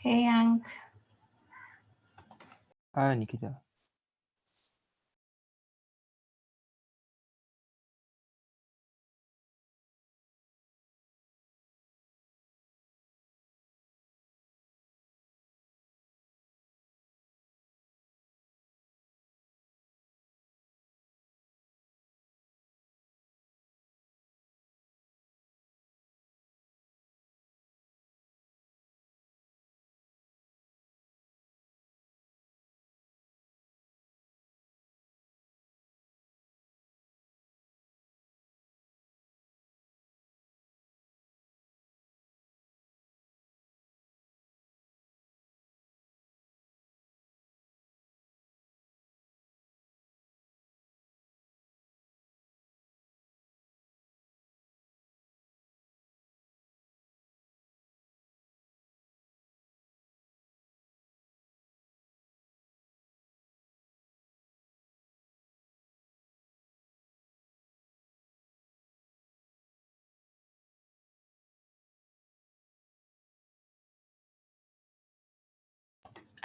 Hey, Yang. Hi, Nikita.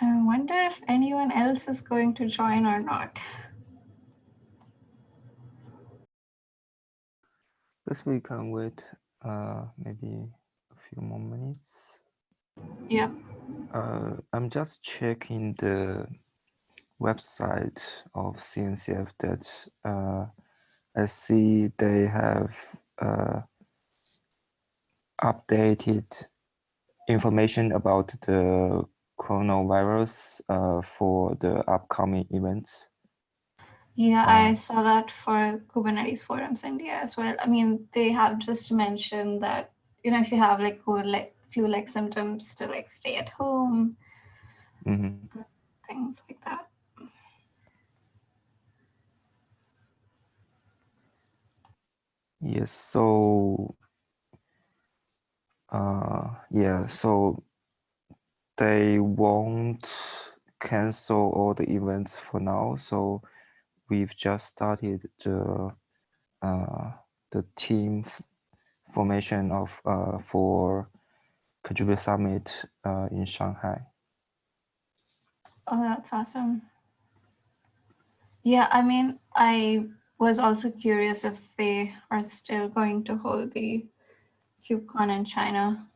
I wonder if anyone else is going to join or not. Guess we can wait maybe a few more minutes. Yep. I'm just checking the website of CNCF that I see they have updated information about the coronavirus for the upcoming events. Yeah, I saw that for Kubernetes Forums India as well. I mean, they have just mentioned that, if you have like flu-like symptoms to like stay at home, things like that. Yes, so so they won't cancel all the events for now. So we've just started the team formation of for ContribEx Summit in Shanghai. Oh, that's awesome. Yeah, I mean, I was also curious if they are still going to hold the KubeCon in China.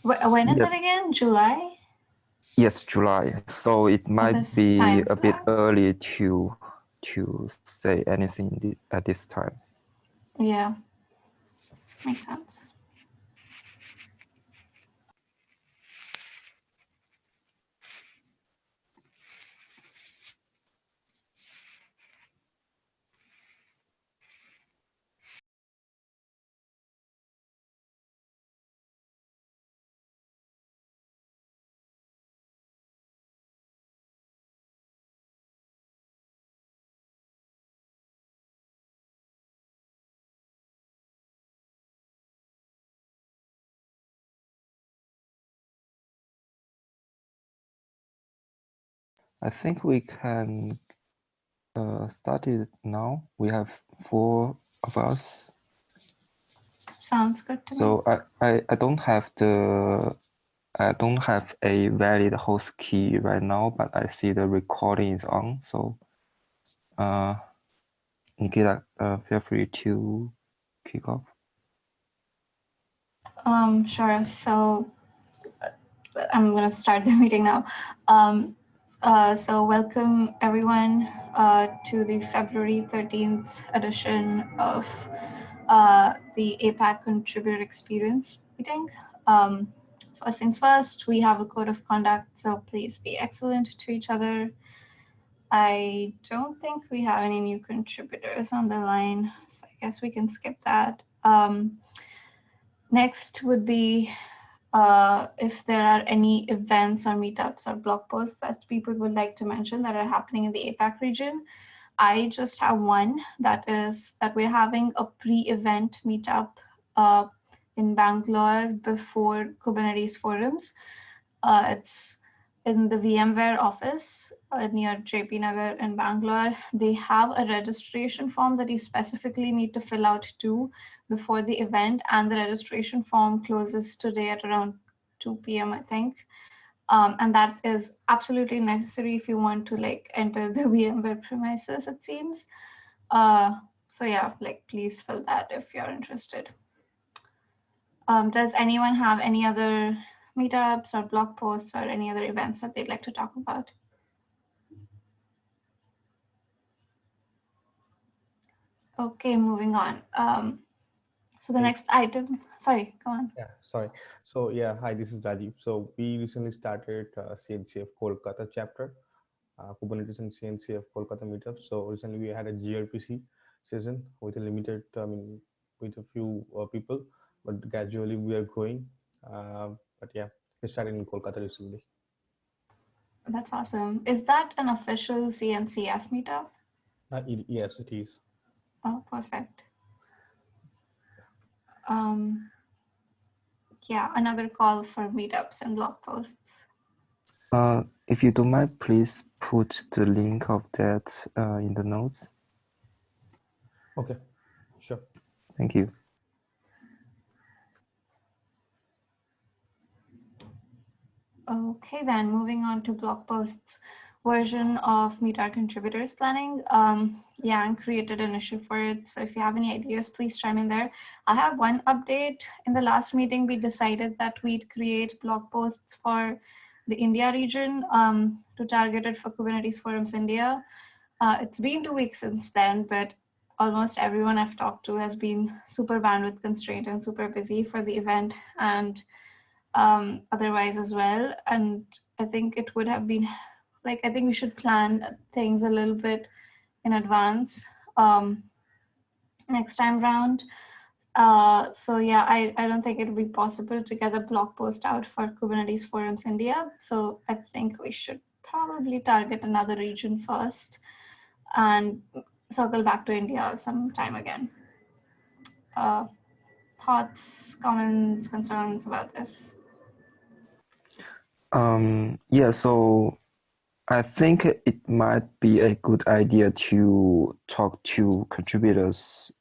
When is Yep. it again? July? Yes, July. So it Oh, might there's be time a for bit that. early to say anything at this time. Yeah, makes sense. I think we can start it now. We have 4 of us. Sounds good to me. So I don't have a valid host key right now, but I see the recording is on. So Nikita, feel free to kick off. Sure. So I'm going to start the meeting now. So welcome everyone to the February 13th edition of the APAC Contributor Experience meeting. First things first, we have a code of conduct, so please be excellent to each other. I don't think we have any new contributors on the line, so I guess we can skip that. Next would be if there are any events or meetups or blog posts that people would like to mention that are happening in the APAC region. I just have one, that is that we're having a pre-event meetup in Bangalore before Kubernetes Forums. It's in the VMware office near JP Nagar in Bangalore. They have a registration form that you specifically need to fill out too before the event, and the registration form closes today at around 2 p.m. I think. And that is absolutely necessary if you want to like enter the VMware premises, it seems. So yeah, like please fill that if you're interested. Does anyone have any other meetups or blog posts or any other events that they'd like to talk about? Okay, moving on. So the Hey, next item, sorry, go on. yeah, sorry. So yeah, hi, this is Rajiv. So we recently started CNCF Kolkata chapter, Kubernetes and CNCF Kolkata meetup. So recently we had a gRPC session with a limited, with a few people, but gradually we are growing. But yeah, we started in Kolkata recently. That's awesome. Is that an official CNCF meetup? Yes, it is. Oh, perfect. Yeah, another call for meetups and blog posts. If you don't mind, please put the link of that in the notes. Okay, sure. Thank you. Okay, then moving on to blog posts version of Meet Our Contributors planning. Yang created an issue for it. So if you have any ideas, please chime in there. I have one update. In the last meeting, we decided that we'd create blog posts for the India region to target it for Kubernetes Forums India. It's been 2 weeks since then, but almost everyone I've talked to has been super bandwidth constrained and super busy for the event and otherwise as well. And I think it would have been like, I think we should plan things a little bit in advance next time round. So yeah, I don't think it would be possible to get a blog post out for Kubernetes Forums India. So I think we should probably target another region first and circle back to India sometime again. Thoughts, comments, concerns about this? Yeah, so I think it might be a good idea to talk to contributors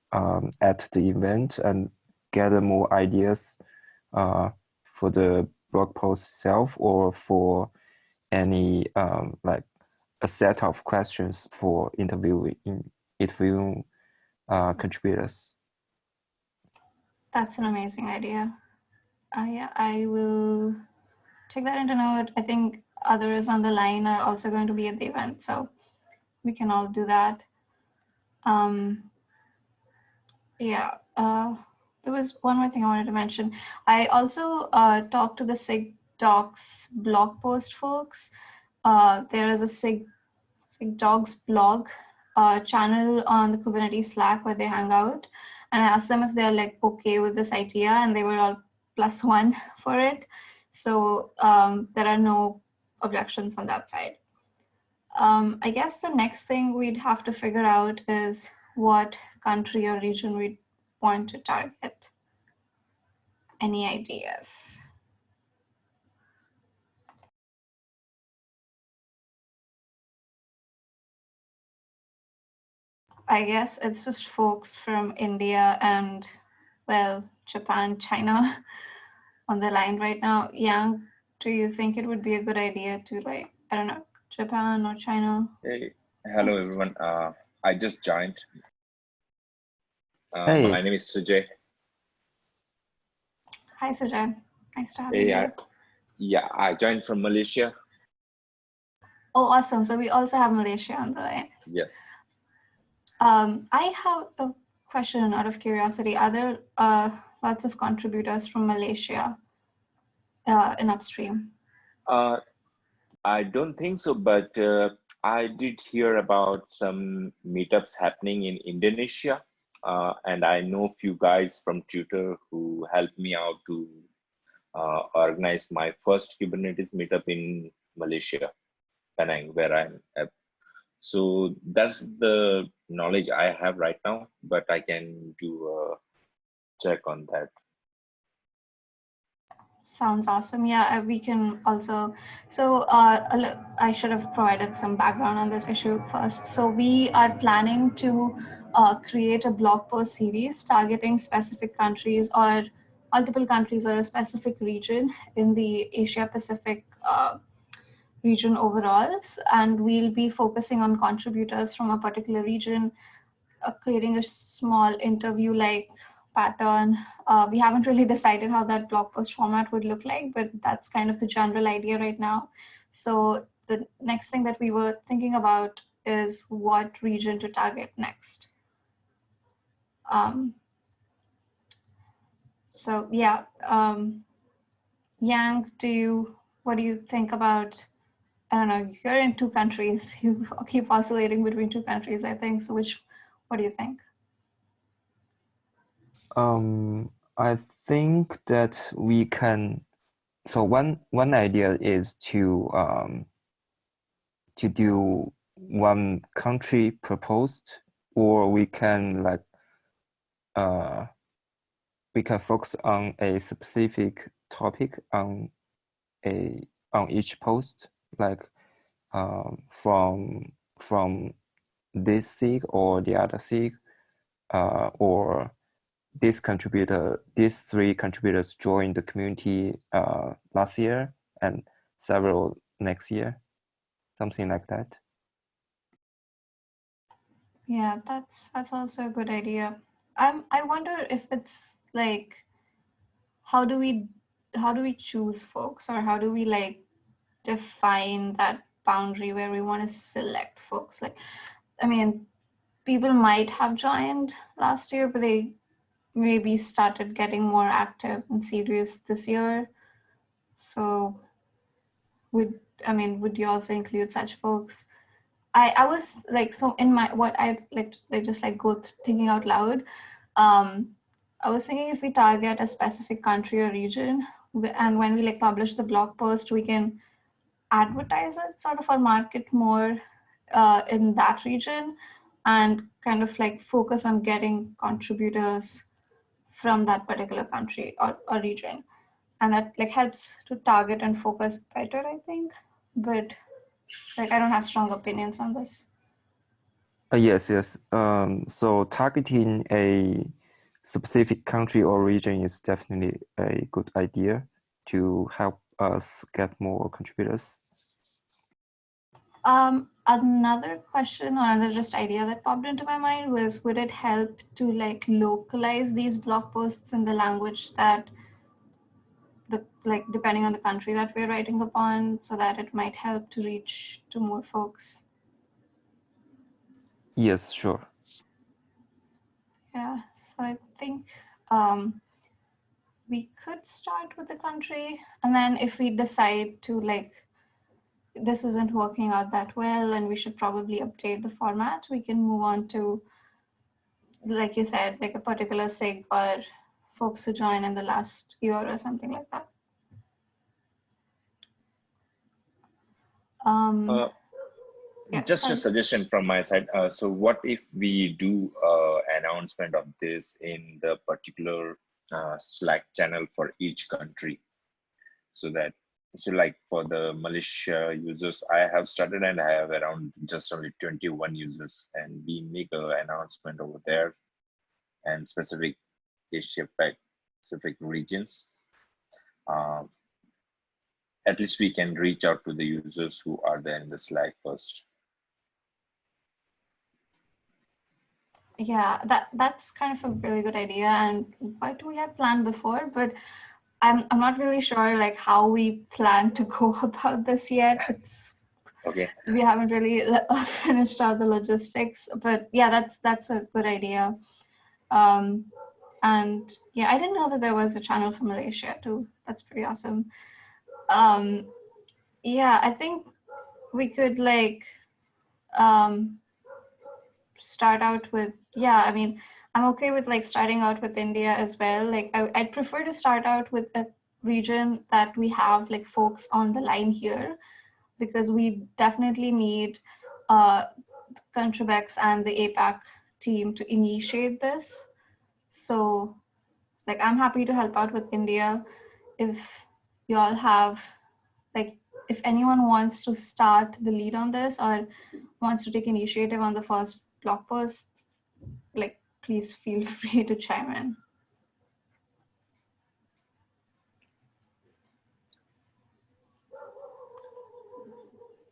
at the event and gather more ideas for the blog post itself or for any like a set of questions for interviewing contributors. That's an amazing idea. Yeah, I will take that into note. I think others on the line are also going to be at the event, so we can all do that. Yeah, there was one more thing I wanted to mention. I also talked to the SIG Docs blog post folks. There is a SIG Dogs blog channel on the Kubernetes Slack where they hang out. And I asked them if they're like okay with this idea, and they were all +1 for it. So there are no objections on that side. I guess the next thing we'd have to figure out is what country or region we'd want to target. Any ideas? I guess it's just folks from India and, well, Japan, China on the line right now. Yang, do you think it would be a good idea to, like, I don't know, Japan or China? Hey, hello Next? everyone. I just joined. Hey. My name is Sujay. Hi, Sujay. Nice to have you Hey, here. I joined from Malaysia. Oh, awesome. So we also have Malaysia on the line. Yes. I have a question out of curiosity. Are there lots of contributors from Malaysia in upstream? I don't think so, but I did hear about some meetups happening in Indonesia, and I know a few guys from Twitter who helped me out to organize my first Kubernetes meetup in Malaysia, Penang, where I'm at. So that's the knowledge I have right now, but I can do a check on that. Sounds awesome. Yeah, we can also. So I should have provided some background on this issue first. So we are planning to create a blog post series targeting specific countries or multiple countries or a specific region in the Asia Pacific region overall, and we'll be focusing on contributors from a particular region, creating a small interview like pattern. We haven't really decided how that blog post format would look like, but that's kind of the general idea right now. So the next thing that we were thinking about is what region to target next. So yeah, Yang, what do you think about, I don't know, you're in two countries, you keep oscillating between two countries, I think. So what do you think? I think that we can. So one idea is to do one country proposed, or we can focus on a specific topic on each post, like from this SIG or the other SIG, or these three contributors joined the community last year and several next year, something like that. Yeah, that's also a good idea. I wonder if it's like, how do we choose folks, or how do we like define that boundary where we want to select folks? Like, I mean, people might have joined last year, but they maybe started getting more active and serious this year. So would you also include such folks? I was like, so in my, what I like just like thinking out loud, I was thinking if we target a specific country or region, and when we like publish the blog post, we can advertise it sort of, or market more in that region, and kind of like focus on getting contributors from that particular country or region, and that like helps to target and focus better, I think. But like, I don't have strong opinions on this. Yes. So targeting a specific country or region is definitely a good idea to help us get more contributors. Another question or another just idea that popped into my mind was, would it help to like localize these blog posts in the language that depending on the country that we're writing upon, so that it might help to reach to more folks? Yes, sure. Yeah, so I think we could start with the country, and then if we decide to like, this isn't working out that well and we should probably update the format, we can move on to, like you said, like a particular SIG or folks who join in the last year or something like that. Yeah, Just a suggestion from my side. So what if we do announcement of this in the particular Slack channel for each country, so that, so like for the Malaysia users, I have started and I have around just only 21 users, and we make an announcement over there and specific Asia Pacific regions. At least we can reach out to the users who are there in the Slack first. Yeah, that's kind of a really good idea, and what we had planned before, but I'm not really sure like how we plan to go about this yet. It's okay. We haven't really finished out the logistics, but yeah, that's a good idea. And yeah, I didn't know that there was a channel for Malaysia too. That's pretty awesome. Yeah, I think we could like start out with, yeah, I mean, I'm okay with like starting out with India as well. Like I'd prefer to start out with a region that we have like folks on the line here, because we definitely need ContribEx and the APAC team to initiate this. So like, I'm happy to help out with India. If y'all have like, if anyone wants to start the lead on this or wants to take initiative on the first blog post, like, please feel free to chime in.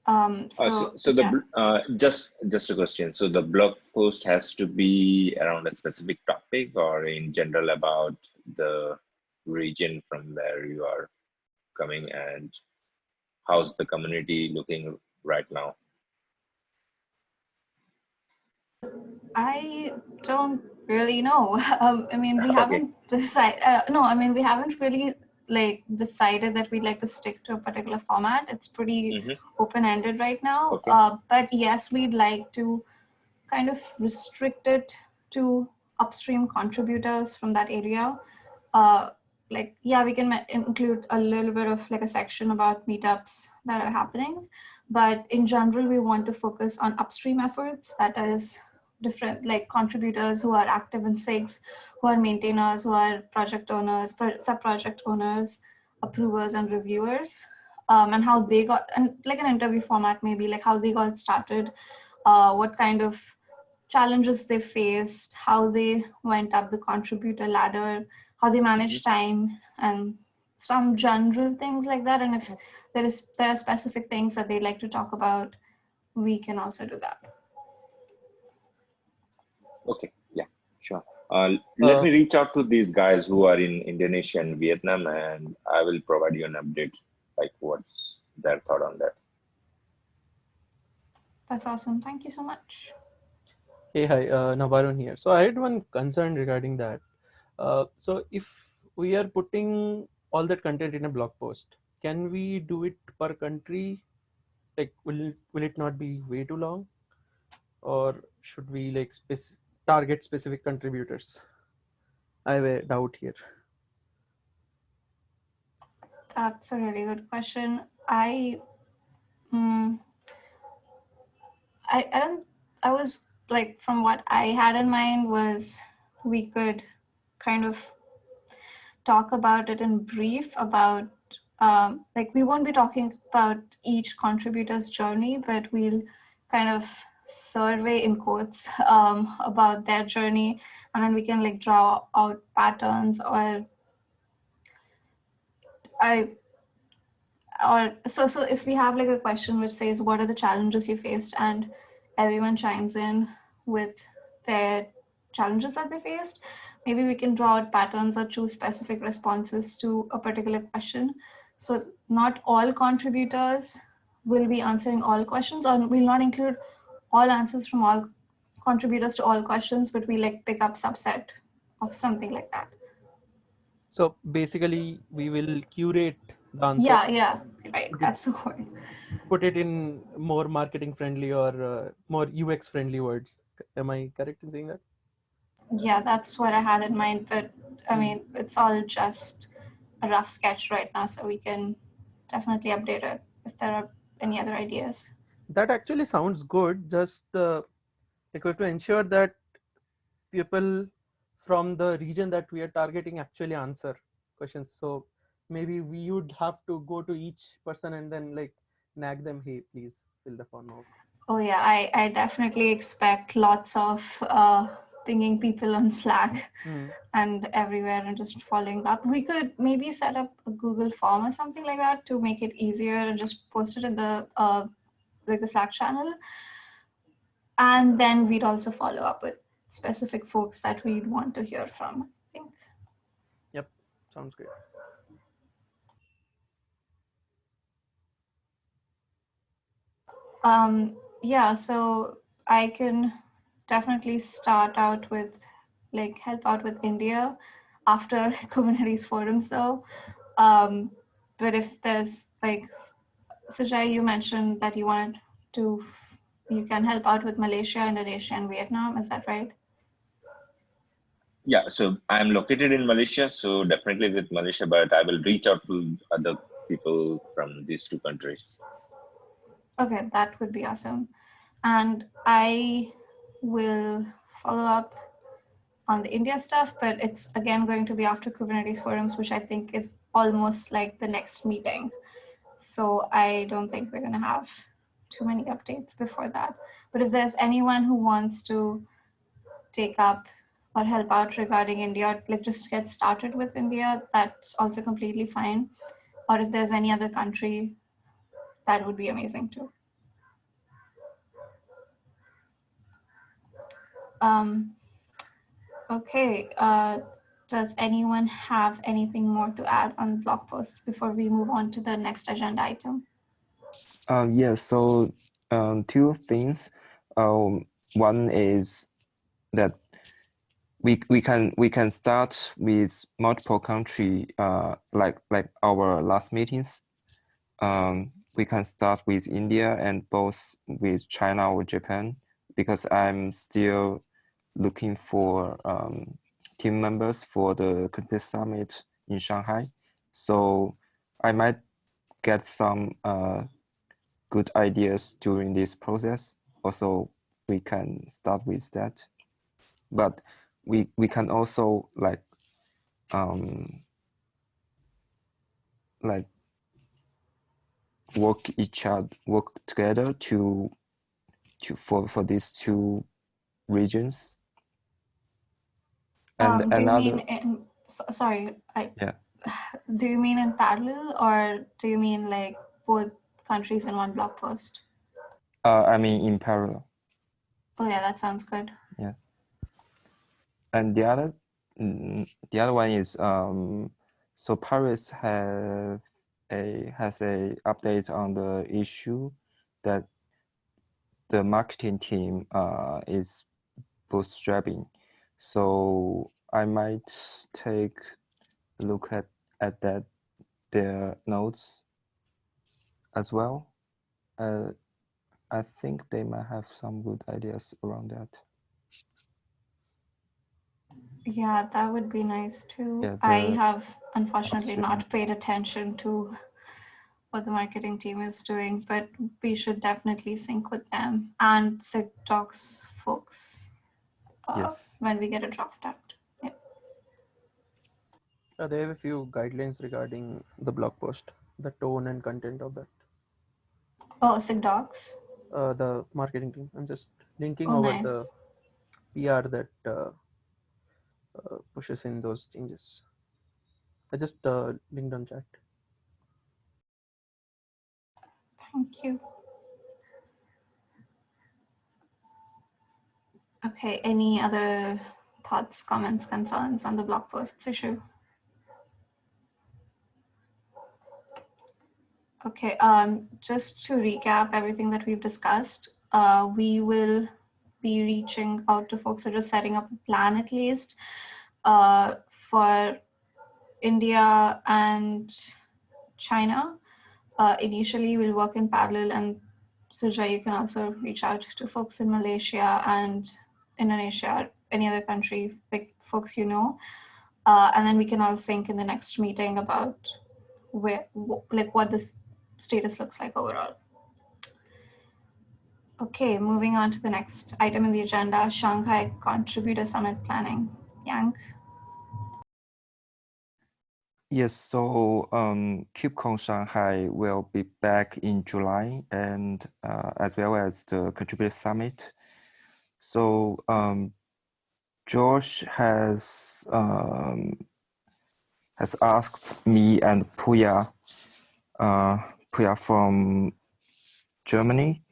So Yeah. just a question. So the blog post has to be around a specific topic or in general about the region from where you are coming, and how's the community looking right now? I don't really know. I mean, we Okay. haven't decided. No, I mean, we haven't really like decided that we'd like to stick to a particular format. It's pretty Mm-hmm. open-ended right now. Okay. But yes, we'd like to kind of restrict it to upstream contributors from that area. Like, yeah, we can include a little bit of like a section about meetups that are happening, but in general, we want to focus on upstream efforts. That is different, like contributors who are active in SIGs, who are maintainers, who are project owners, sub-project owners, approvers, and reviewers, and how they got, and like an interview format, maybe like how they got started, what kind of challenges they faced, how they went up the contributor ladder, how they Mm-hmm. manage time, and some general things like that. And if there are specific things that they like to talk about, we can also do that. Okay. Yeah. Sure. Let me reach out to these guys who are in Indonesia and Vietnam, and I will provide you an update, like what's their thought on that. That's awesome. Thank you so much. Hey, hi, Navarun here. So I had one concern regarding that. So if we are putting all that content in a blog post, can we do it per country? Like, will it not be way too long, or should we like target specific contributors? I have a doubt here. That's a really good question. Mm, I don't. I was like, from what I had in mind was we could kind of talk about it in brief about like we won't be talking about each contributor's journey, but we'll kind of survey in quotes about their journey, and then we can like draw out patterns I or so if we have like a question which says what are the challenges you faced, and everyone chimes in with their challenges that they faced, maybe we can draw out patterns or choose specific responses to a particular question. So not all contributors will be answering all questions, or we'll not include all answers from all contributors to all questions, but we like pick up subset of something like that. So basically, we will curate the answer, Yeah, right, put it, that's the word. put it in more marketing friendly or more UX friendly words. Am I correct in saying that? Yeah, that's what I had in mind, but I mean, it's all just a rough sketch right now, so we can definitely update it if there are any other ideas. That actually sounds good. Just like we have to ensure that people from the region that we are targeting actually answer questions. So maybe we would have to go to each person and then like nag them, hey, please fill the form out. Oh yeah, I definitely expect lots of pinging people on Slack Hmm. and everywhere and just following up. We could maybe set up a Google form or something like that to make it easier and just post it in the like the Slack channel. And then we'd also follow up with specific folks that we'd want to hear from, I think. Yep, sounds great. Yeah, so I can definitely start out with like help out with India after Kubernetes forums though. But if there's like, Sujay, you mentioned that you can help out with Malaysia, Indonesia, and Vietnam. Is that right? Yeah, so I'm located in Malaysia, so definitely with Malaysia, but I will reach out to other people from these two countries. Okay, that would be awesome. And I will follow up on the India stuff, but it's again going to be after Kubernetes forums, which I think is almost like the next meeting. So I don't think we're going to have too many updates before that. But if there's anyone who wants to take up or help out regarding India, or like just get started with India, that's also completely fine. Or if there's any other country, that would be amazing too. Okay. Does anyone have anything more to add on blog posts before we move on to the next agenda item? Yeah, so two things. One is that we can start with multiple country like our last meetings. We can start with India and both with China or Japan, because I'm still looking for team members for the Campus Summit in Shanghai. So I might get some good ideas during this process. Also, we can start with that. But we can also like work together for these two regions. And Do you another, mean in, sorry, yeah, do you mean in parallel, or do you mean like both countries in one blog post? I mean in parallel. Oh yeah, that sounds good. Yeah. And the other one is so Paris has a update on the issue that the marketing team is bootstrapping. So I might take a look at that their notes as well. I think they might have some good ideas around that. Yeah, that would be nice too. Yeah, I have unfortunately upstream. not paid attention to what the marketing team is doing, but we should definitely sync with them and SigDocs folks Yes. when we get a draft out. Yeah. They have a few guidelines regarding the blog post, the tone and content of that. Oh, SigDocs. The marketing team. I'm just linking Oh, over nice. the PR that pushes in those changes. I just linked on chat. Thank you. Okay, any other thoughts, comments, concerns on the blog posts issue? Okay, just to recap everything that we've discussed, we will be reaching out to folks, or just setting up a plan at least for India and China. Initially, we'll work in parallel, and Sujay, you can also reach out to folks in Malaysia and Indonesia, any other country, like folks you know, and then we can all sync in the next meeting about what the status looks like overall. Okay, moving on to the next item in the agenda, Shanghai Contributor Summit planning. Yang? Yes, so KubeCon Shanghai will be back in July, and as well as the Contributor Summit. So George has asked me and Puya from Germany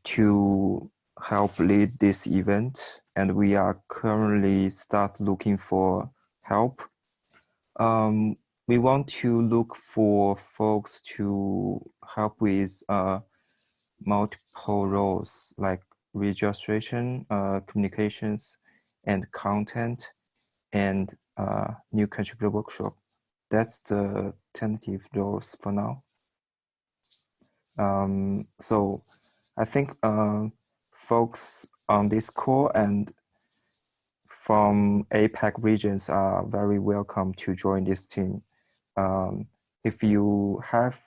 to help lead this event, and we are currently start looking for help. We want to look for folks to help with multiple roles like registration, communications, and content, and new contributor workshop. That's the tentative roles for now. So I think folks on this call and from APAC regions are very welcome to join this team. If you have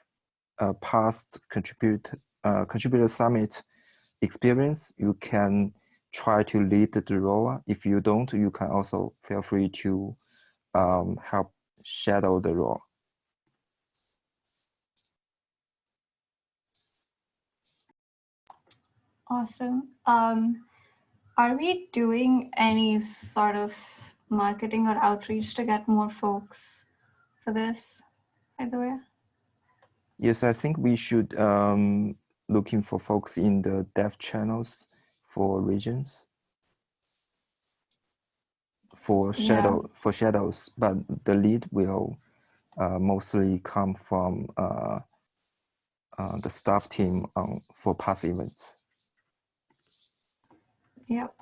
a past contributor summit experience, you can try to lead the role. If you don't, you can also feel free to help shadow the role. Awesome. Are we doing any sort of marketing or outreach to get more folks for this, by the way? Yes, I think we should looking for folks in the dev channels for regions. for shadows, but the lead will mostly come from the staff team for past events. Yep.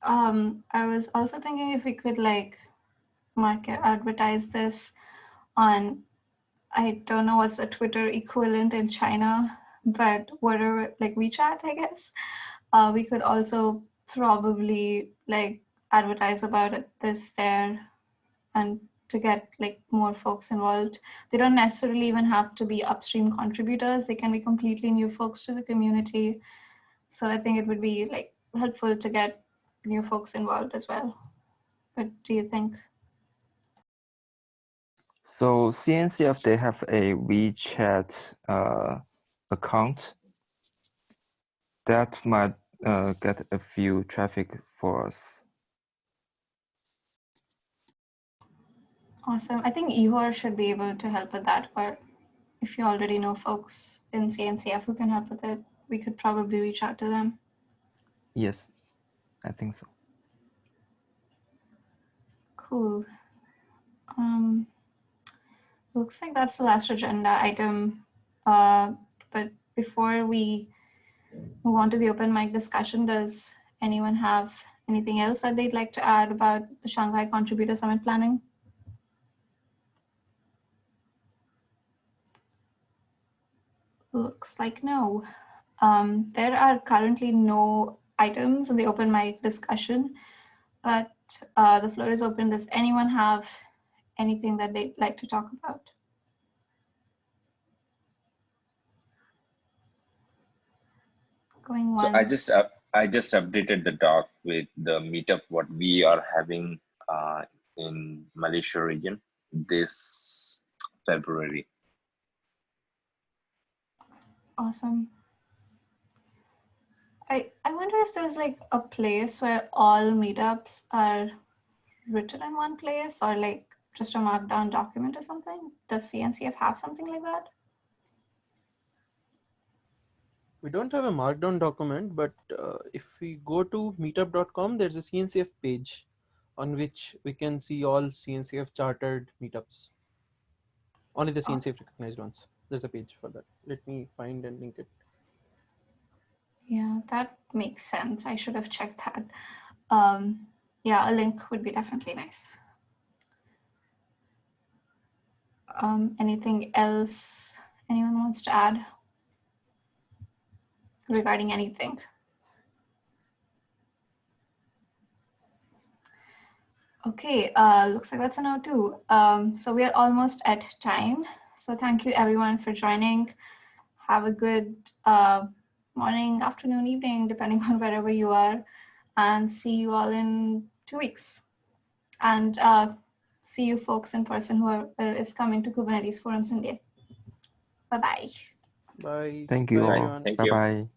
I was also thinking if we could like advertise this on, I don't know what's the Twitter equivalent in China, but whatever, like WeChat, I guess. We could also probably like advertise about this there, and to get like more folks involved. They don't necessarily even have to be upstream contributors. They can be completely new folks to the community. So I think it would be like helpful to get new folks involved as well. What do you think? So CNCF, they have a WeChat account that might get a few traffic for us. Awesome. I think Ihor should be able to help with that, or if you already know folks in CNCF who can help with it, we could probably reach out to them. Yes, I think so. Cool. Looks like that's the last agenda item. But before we move on to the open mic discussion, does anyone have anything else that they'd like to add about the Shanghai Contributor Summit planning? Looks like no. There are currently no items in the open mic discussion, but the floor is open. Does anyone have anything that they'd like to talk about? Going once. So I just updated the doc with the meetup what we are having in Malaysia region this February. Awesome. I wonder if there's like a place where all meetups are written in one place, or like just a markdown document or something. Does CNCF have something like that? We don't have a markdown document, but if we go to meetup.com, there's a CNCF page on which we can see all CNCF chartered meetups. Only the CNCF recognized ones. There's a page for that. Let me find and link it. Yeah, that makes sense. I should have checked that. Yeah, a link would be definitely nice. Anything else anyone wants to add regarding anything? Okay, looks like that's a no too. So we are almost at time. So thank you everyone for joining. Have a good morning, afternoon, evening, depending on wherever you are. And see you all in 2 weeks. And see you folks in person whoever is coming to Kubernetes Forums India. Bye-bye. Bye. Thank you Bye, all. everyone. Thank you. Bye-bye.